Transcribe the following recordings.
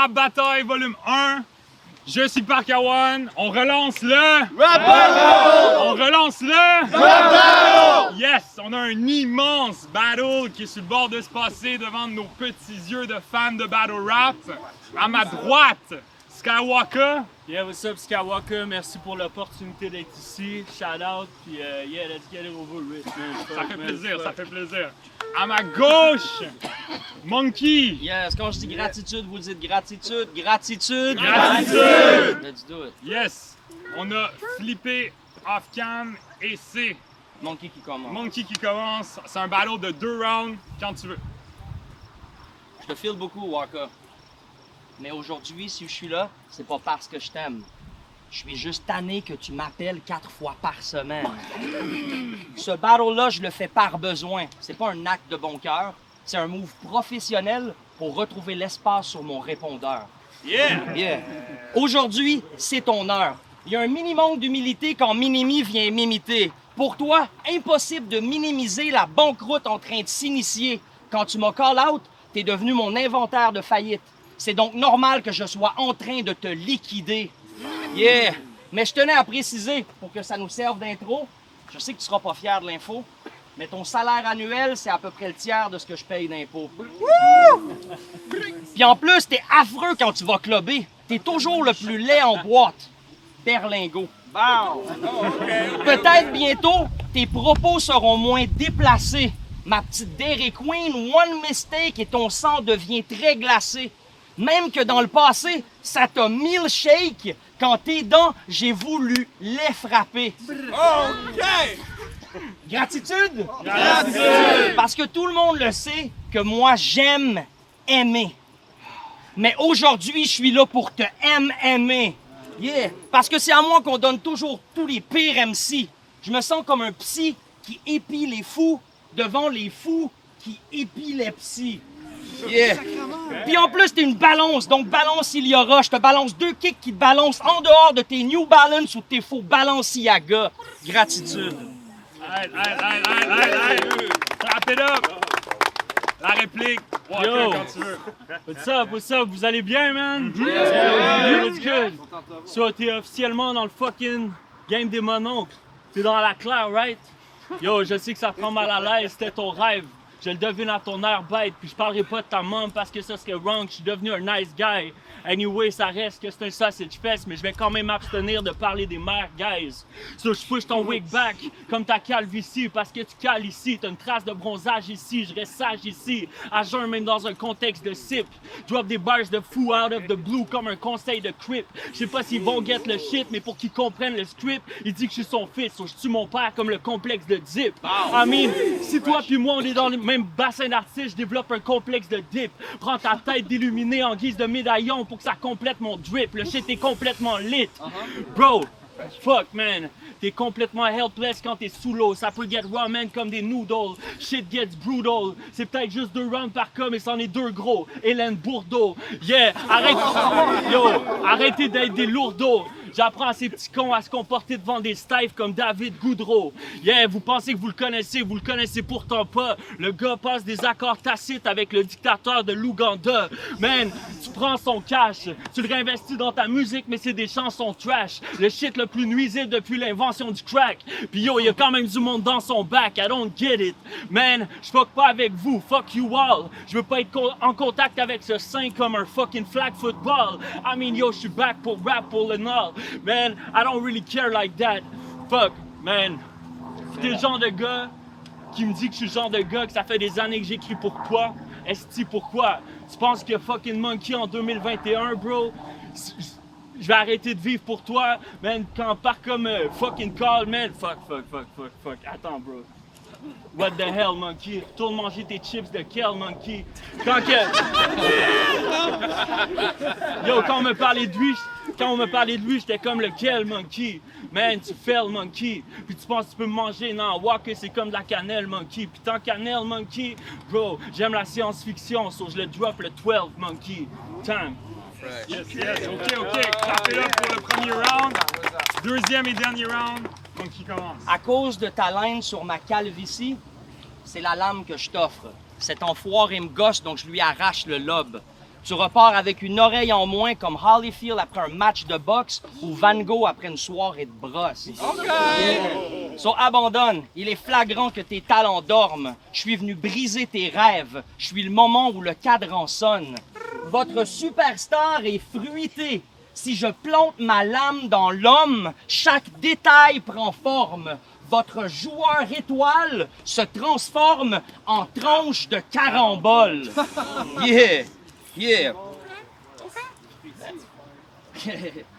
Rap Bataille volume 1. Je suis Parkawan. On relance le... Rap Battle! On relance le... Rap Battle! Yes! On a un immense battle qui est sur le bord de se passer devant nos petits yeux de fans de battle rap. À ma droite, Skywalker. Yeah, what's up, Skywalker? Merci pour l'opportunité d'être ici. Shout out, puis yeah, let's get it over with, man. Ça fait plaisir, ça fait plaisir. À ma gauche, Monkey. Yes, quand je dis gratitude, vous dites gratitude, gratitude. Gratitude! Let's do it. Yes! On a flippé off-cam et c'est Monkey qui commence. Monkey qui commence. C'est un battle de 2 rounds quand tu veux. Je te file beaucoup, Waka. Mais aujourd'hui, si je suis là, c'est pas parce que je t'aime. Je suis juste tanné que tu m'appelles 4 fois par semaine. Ce battle-là, je le fais par besoin. C'est pas un acte de bon cœur. C'est un move professionnel pour retrouver l'espace sur mon répondeur. Yeah! Yeah. Aujourd'hui, c'est ton heure. Il y a un minimum d'humilité quand Minimi vient m'imiter. Pour toi, impossible de minimiser la banqueroute en train de s'initier. Quand tu m'as call out, t'es devenu mon inventaire de faillite. C'est donc normal que je sois en train de te liquider. Yeah! Mais je tenais à préciser, pour que ça nous serve d'intro, je sais que tu seras pas fier de l'info, mais ton salaire annuel, c'est à peu près le tiers de ce que je paye d'impôts. Puis en plus, t'es affreux quand tu vas clubber. T'es toujours le plus laid en boîte. Berlingot. Peut-être bientôt, tes propos seront moins déplacés. Ma petite Dairy Queen, one mistake et ton sang devient très glacé. Même que dans le passé, ça t'a milkshake quand tes dents, j'ai voulu les frapper. OK! Gratitude? Gratitude! Parce que tout le monde le sait que moi, j'aime aimer. Mais aujourd'hui, je suis là pour te aimer. Yeah! Parce que c'est à moi qu'on donne toujours tous les pires MC. Je me sens comme un psy qui épie les fous devant les fous qui épilepsie. Yeah! Puis en plus, t'es une balance, donc balance il y aura. Je te balance 2 kicks qui te balancent en dehors de tes New Balance ou tes faux Balenciaga. Gratitude. Hey! Clap it up! La réplique, Walker, Yo. quand tu veux. What's up? Vous allez bien, man? Yeah, it's good. So, t'es officiellement dans le fucking game des mononcles. T'es dans la claire, right? Yo, je sais que ça prend mal à l'aise, c'était ton rêve. Je le devine à ton air bête, puis je parlerai pas de ta maman parce que ça serait wrong, je suis devenu un nice guy. Anyway, ça reste que c'est un sausage fest, mais je vais quand même abstenir de parler des mères guys. So, je push ton wig back comme ta calvitie parce que tu cales ici. T'as une trace de bronzage ici, je reste sage ici. À jeun, même dans un contexte de sip. Drop des bars de fou out of the blue comme un conseil de crip. Je sais pas s'ils vont get le shit, mais pour qu'ils comprennent le script, il dit que je suis son fils. So, je tue mon père comme le complexe de Dip. I mean, si toi puis moi on est dans le même bassin d'artistes, je développe un complexe de Dip. Prends ta tête d'illuminé en guise de médaillon pour que ça complète mon drip. Le shit est complètement lit. Bro, fuck man. T'es complètement helpless quand t'es sous l'eau. Ça peut get ramen comme des noodles. Shit gets brutal. C'est peut-être juste 2 rounds par cas, mais c'en est 2 gros. Hélène Bourdeau. Yeah, arrêtez d'être des lourdeaux. J'apprends à ces petits cons à se comporter devant des staffs comme David Goudreau. Yeah, vous pensez que vous le connaissez pourtant pas. Le gars passe des accords tacites avec le dictateur de l'Ouganda. Man, tu prends son cash, tu le réinvestis dans ta musique, mais c'est des chansons trash. Le shit le plus nuisible depuis l'invention du crack. Puis yo, y a quand même du monde dans son back, I don't get it. Man, je fuck pas avec vous, fuck you all. Je veux pas être en contact avec ce sein comme un fucking flag football. I mean, yo, je suis back pour rap pour le Nord. Man, I don't really care like that. Fuck, man. T'es le genre de gars qui me dit que je suis le genre de gars que ça fait des années que j'écris pourquoi. Esti, pourquoi? Tu penses que fucking Monkey en 2021, bro? Je vais arrêter de vivre pour toi, man, quand part comme fucking call, man. Fuck. Attends, bro. What the hell, Monkey? Retourne manger tes chips de kale, Monkey. Quand on me parlait de lui, j'étais comme lequel, Monkey? Man, tu fais le Monkey. Puis tu penses que tu peux me manger? Non, Walker, c'est comme de la cannelle, Monkey. Puis tant cannelle, Monkey, bro, j'aime la science-fiction, so je le drop le 12, Monkey. Time. Yes. OK. Clap it up pour le premier round. Deuxième et dernier round. Monkey commence. À cause de ta laine sur ma calvitie, c'est la lame que je t'offre. Cet enfoiré me gosse, donc je lui arrache le lobe. Tu repars avec une oreille en moins comme Holyfield après un match de boxe ou Van Gogh après une soirée de brosse. Yeah. So, abandonne. Il est flagrant que tes talents dorment. Je suis venu briser tes rêves. Je suis le moment où le cadran sonne. Votre superstar est fruité. Si je plante ma lame dans l'homme, chaque détail prend forme. Votre joueur étoile se transforme en tranche de carambole. Yeah! Yeah!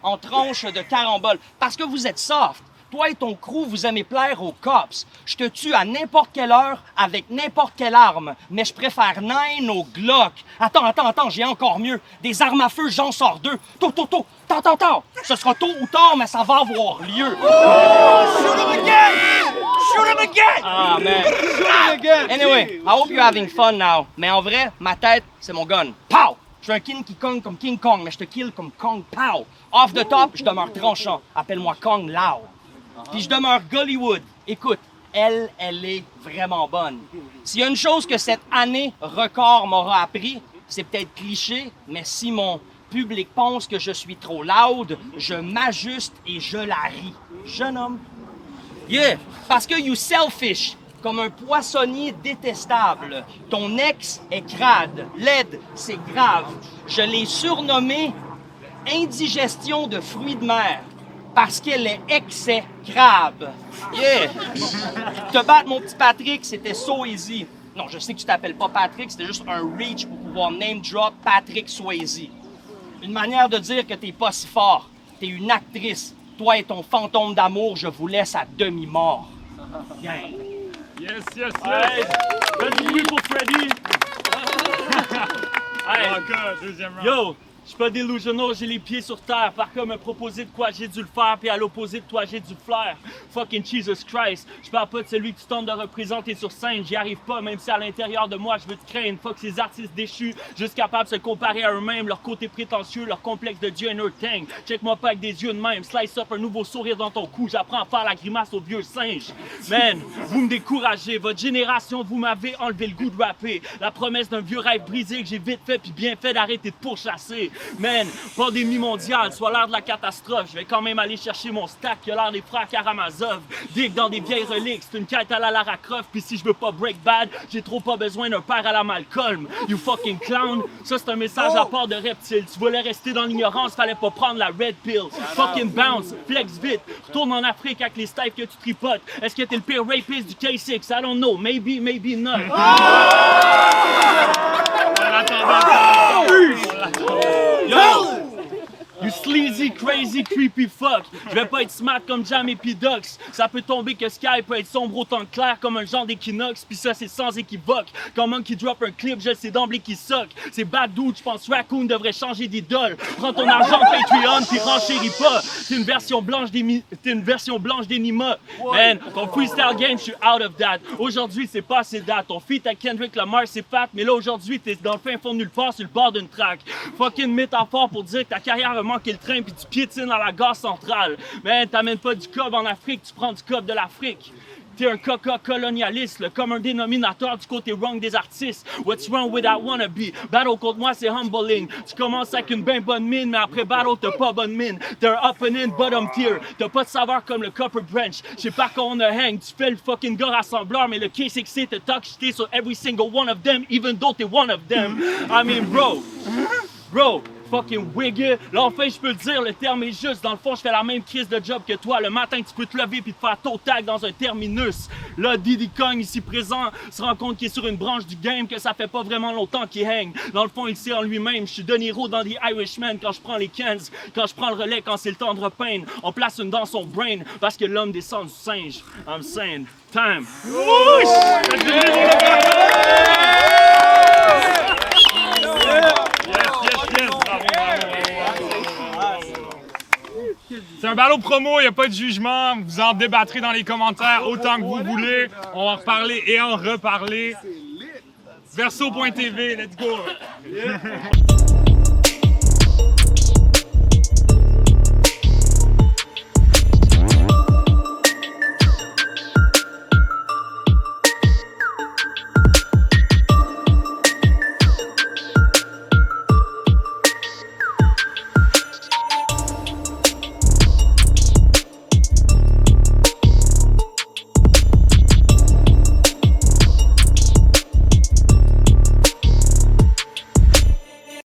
En tranche de carambole. Parce que vous êtes soft. Toi et ton crew, vous aimez plaire aux cops. Je te tue à n'importe quelle heure, avec n'importe quelle arme. Mais je préfère 9 au Glock. Attends, j'ai encore mieux. Des armes à feu, j'en sors 2. Tôt. Ce sera tôt ou tard, mais ça va avoir lieu. Shoot him again! Shoot him again! Ah, man. Shoot him again! Anyway, I hope you're having fun now. Mais en vrai, ma tête, c'est mon gun. Pow! Je suis un King Kong comme King Kong, mais je te kill comme Kong Pow. Off the top, je demeure tranchant. Appelle-moi Kong Lao. Puis je demeure Gollywood. Écoute, elle est vraiment bonne. S'il y a une chose que cette année record m'aura appris, c'est peut-être cliché, mais si mon public pense que je suis trop loud, je m'ajuste et je la ris. Jeune homme. Yeah, parce que you selfish, comme un poissonnier détestable. Ton ex est crade, laide, c'est grave. Je l'ai surnommée indigestion de fruits de mer. Parce qu'elle est exécrable. Yeah! Te battre, mon petit Patrick, c'était so easy. Non, je sais que tu t'appelles pas Patrick, c'était juste un reach pour pouvoir name drop Patrick Swayze. Une manière de dire que t'es pas si fort. T'es une actrice. Toi et ton fantôme d'amour, je vous laisse à demi-mort. Yeah. Yes. Hey, vas-y, oui pour Freddy. Hey, Deuxième round. yo, je suis pas delusional, j'ai les pieds sur terre. Par contre, me proposer de quoi j'ai dû le faire, puis à l'opposé de toi, j'ai dû flair. Fucking Jesus Christ. Je parle pas de celui que tu tentes de représenter sur scène. J'y arrive pas, même si à l'intérieur de moi, je veux te craindre. Fuck ces artistes déchus, juste capables de se comparer à eux-mêmes, leur côté prétentieux, leur complexe de Dieu et leur thing. Check-moi pas avec des yeux de même. Slice up un nouveau sourire dans ton cou. J'apprends à faire la grimace au vieux singe. Man, vous me découragez. Votre génération, vous m'avez enlevé le goût de rapper. La promesse d'un vieux rêve brisé que j'ai vite fait puis bien fait d'arrêter de pourchasser. Man, pandémie mondiale, soit l'heure de la catastrophe. Je vais quand même aller chercher mon stack qui a l'air des frères Karamazov. Dig dans des vieilles reliques, c'est une quête à la Lara Croft. Puis si je veux pas break bad, j'ai trop pas besoin d'un père à la Malcolm. You fucking clown. Ça c'est un message à part de reptile. Tu voulais rester dans l'ignorance, fallait pas prendre la red pill. Fucking bounce, flex vite. Retourne en Afrique avec les styles que tu tripotes. Est-ce que t'es le pire rapiste du K6? I don't know, maybe not. Yo! You sleazy, crazy, creepy fuck. Je vais pas être smart comme Jam et P-Dux. Ça peut tomber que Sky peut être sombre autant que clair comme un genre d'équinoxe. Pis ça c'est sans équivoque. Quand Monkey drop un clip, je sais d'emblée qu'il sock. C'est bad dude, j'pense Raccoon devrait changer d'idole. Prends ton argent Patreon pis renchéris pas. T'es une version blanche d'Enima. Man, ton freestyle game, je suis out of that. Aujourd'hui c'est pas assez date. Ton feat à Kendrick Lamar c'est fat. Mais là aujourd'hui t'es dans le fin fond de nulle part sur le bord d'une track. Fucking métaphore pour dire que ta carrière a manqué le train puis tu piétines à la gare centrale. Man, t'amènes pas du cob en Afrique, tu prends du cob de l'Afrique. T'es un coca colonialiste, le commun dénominateur du côté wrong des artistes. What's wrong with that wannabe? Battle contre moi, c'est humbling. Tu commences avec une ben bonne mine, mais après battle, t'as pas bonne mine. T'es un opponent bottom tier. T'as pas de saveur comme le Copper Branch. Je sais pas quand on a hang. Tu fais le fucking gars rassembleur, mais le K6C te talk shit sur every single one of them, even though t'es one of them. I mean, bro. Fucking wiggy. Là, enfin, je peux le dire, le terme est juste. Dans le fond, je fais la même crise de job que toi. Le matin, tu peux te lever puis te faire toe tag dans un terminus. Là, Diddy Kong, ici présent, se rend compte qu'il est sur une branche du game que ça fait pas vraiment longtemps qu'il hang. Dans le fond, il sait en lui-même. Je suis De Niro dans The Irishman quand je prends les cans. Quand je prends le relais, quand c'est le temps de repeindre. On place une dans son brain parce que l'homme descend du singe. I'm saying, time. C'est un ballot promo, il n'y a pas de jugement. Vous en débattrez dans les commentaires autant que vous voulez. On va en reparler et en reparler. Verso.tv, let's go!